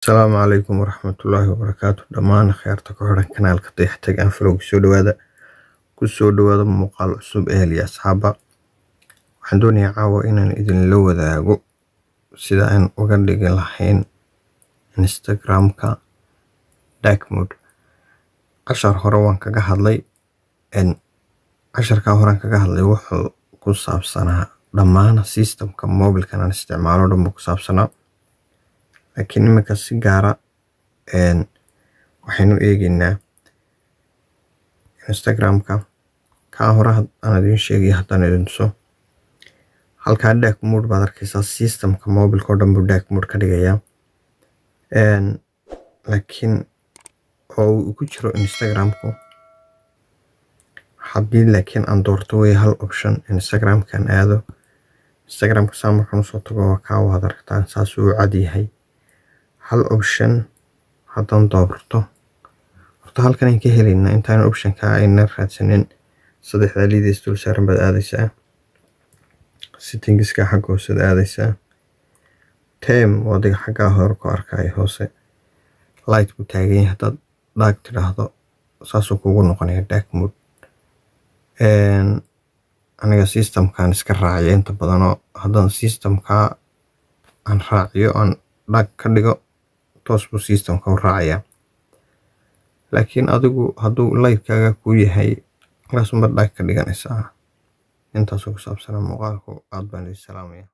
Asalaamu calaykum waraxmatullaahi wabarakaatu dhammaan khayaarta ku xiran kanaalka dayaxtag aan flow kusoo dhawaada muuqaal cusub ehel iyo asxaaba. Waxaan doonayaa caawa inaan idinla wadaago sida aan uga dhigi lahayn Instagramka dark mode. Cashar hore waan kaga hadlay casharka horaan kaga hadlay wuxuu ku saabsanaa dhammaan systemka mobilkan aan isticmaalo dhan buu ku saabsanaa, laakiin iminka si gaara waxaynu eegaynaa Instagramka. Kaa hore aan idin sheegay haddaan idin tuso halkaa dark mode baad arkaysaa. Systemka mobilka oo dhan buu dark mode ka dhigayaa, laakiin oo uu ku jiro Instagramku. Haddii laakiin aan doorto way hal option Instagramkan aado. Instagramka saa markaan usoo tago waa kaa waad aragtaan saas uu cad yahay. Hal option haddaan doorto horta halkan aan ka helaynaa intaan optionka ayna raadsanin saddexda liideys dul saaran baad aadaysaa. Settingska xagga hoose aadaysaa. Time wadiga xagga hore ku arkaya hoose light ku taagan yahay. Haddaad dark tidhaahdo saasuu kugu noqonaya dark mode. Aniga systemkan iska raaciyo inta badan oo haddaan systemka aan raaciyo aan dark ka dhigo toos buu systemka u raacayaa. Laakiin adigu hadduu lightkaaga ku yahay halkaas unbaad dark ka dhiganaysaa. Intaasoo ku saabsanaa muuqaalku. Aad baan idin salaamayaa.